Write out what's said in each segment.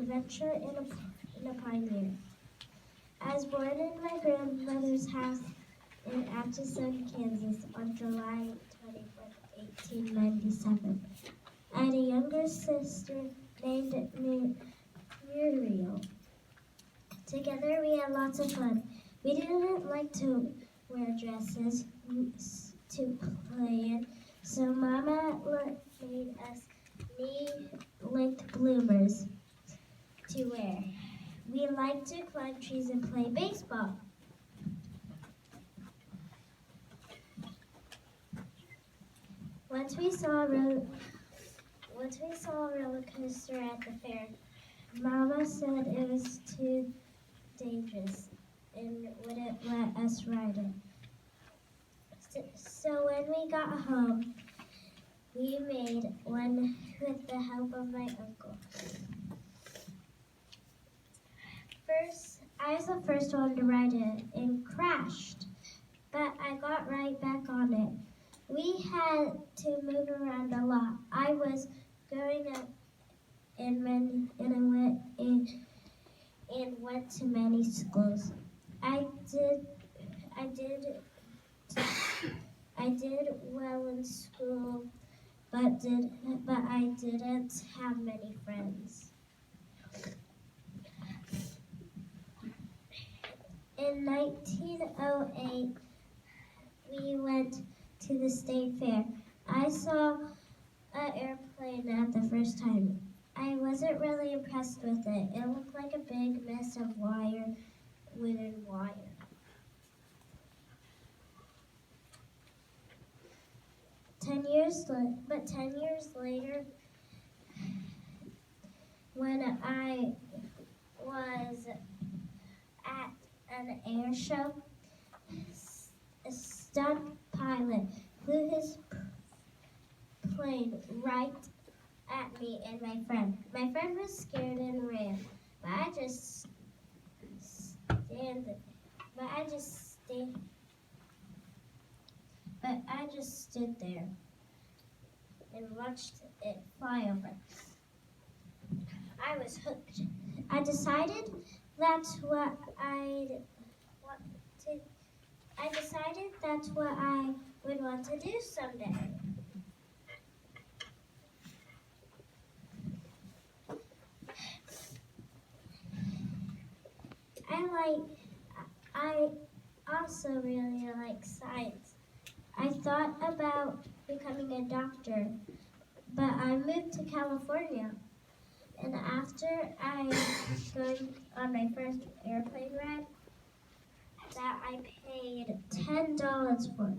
adventure in a pioneer. I was born in my grandmother's house in Atchison, Kansas on July 24th, 1897. I had a younger sister named Muriel. Together we had lots of fun. We didn't like to wear dresses to play in, so Mama made us knee-length bloomers to wear. We liked to climb trees and play baseball. Once we saw a roller coaster at the fair, Mama said it was too dangerous and wouldn't let us ride it. So when we got home, we made one with the help of my uncle. I was the first one to ride it and crashed, but I got right back on it. We had to move around a lot. I was growing up and went to many schools. I did well in school, but I didn't have many friends. In 1908, we went to the state fair. I saw an airplane at the first time. I wasn't really impressed with it. It looked like a big mess of wooden wire. But 10 years later, when I was at an air show, a stunt pilot flew his plane right at me and my friend. My friend was scared and ran, but I just stood there and watched it fly over. I was hooked. I decided that's what I would want to do someday. I also really like science. I thought about becoming a doctor, but I moved to California. And after I going on my first airplane ride, that I paid $10 for.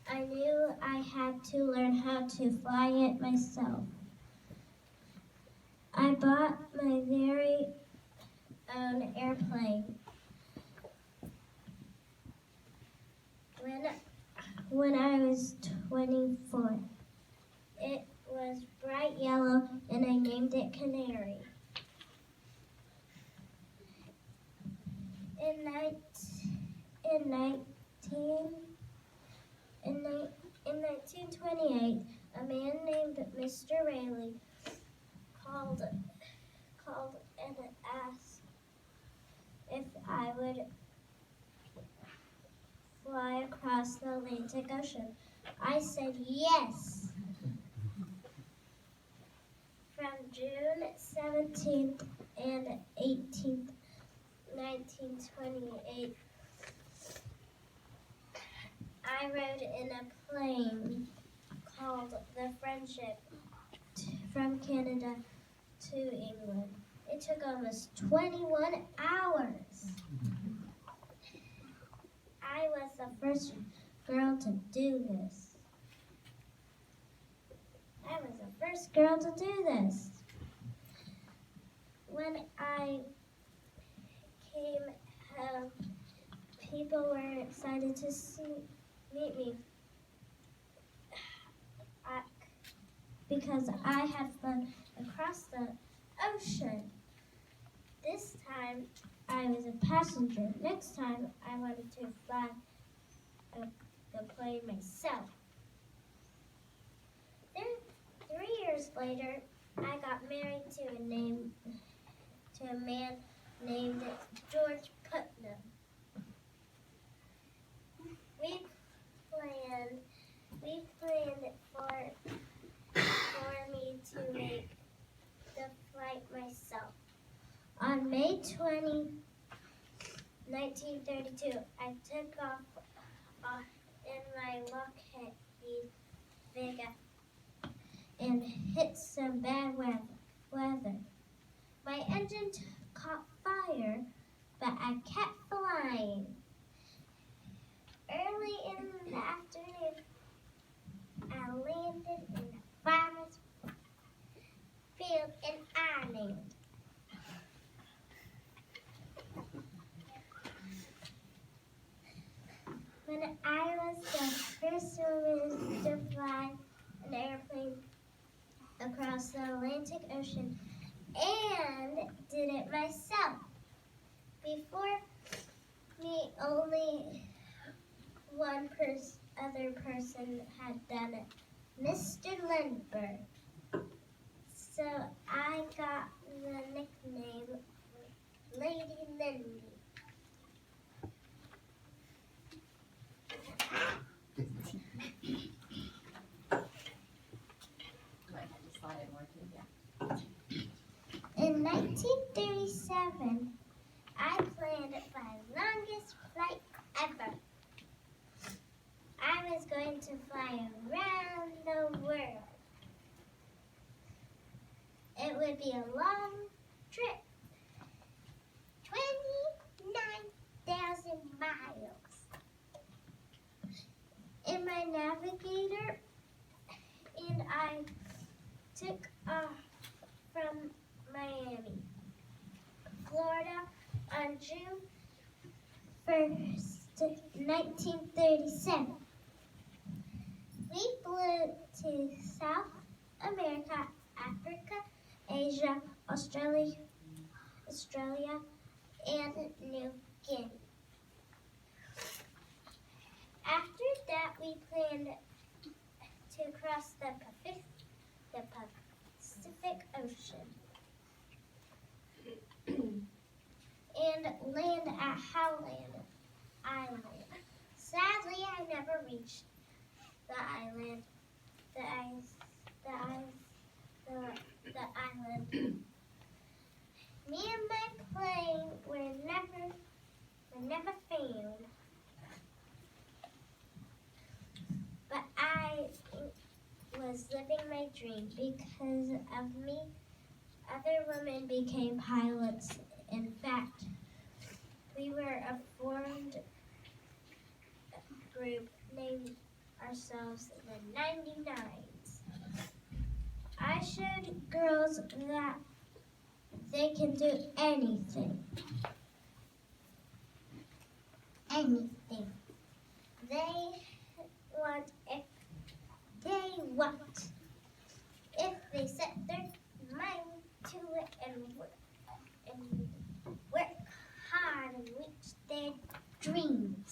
I knew I had to learn how to fly it myself. I bought my very own airplane. When I was 24, it was bright yellow and I named it Canary. In 1928, a man named Mr. Rayleigh called and asked if I would fly across the Atlantic Ocean. I said yes. From June 17th and 18th, 1928, I rode in a plane called the Friendship from Canada to England. It took almost 21 hours. I was the first girl to do this. When I came home, people were excited to meet me because I had flown across the ocean. This time, I was a passenger. Next time, I wanted to fly the plane myself. Then, 3 years later, I got married to a man named George Putnam. We planned for me to make the flight myself. On May 20, 1932, I took off in my Lockheed Vega and hit some bad weather. My engine caught fire, but I kept flying. Early in the afternoon, I landed in a farmer's field in Ireland. When I was the first woman to fly an airplane across the Atlantic Ocean and did it myself. Before me, only one other person had done it, Mr. Lindbergh. So I got the nickname Lady Lindy. In 1937, I planned my longest flight ever. I was going to fly around the world. It would be a long trip, 29,000 miles. In my navigator, and I took off from Miami, Florida on June 1st, 1937. We flew to South America, Africa, Asia, Australia, and New Guinea. After that, we planned to cross the Pacific Ocean and land at Howland Island. Sadly, I never reached the island. The island. Me and my plane were never found. But I was living my dream. Because of me, other women became pilots. In fact, we were a formed group named ourselves the 99s. I showed girls that they can do anything. Anything they want if they want. If they set their mind to it and work hard and reach their dreams.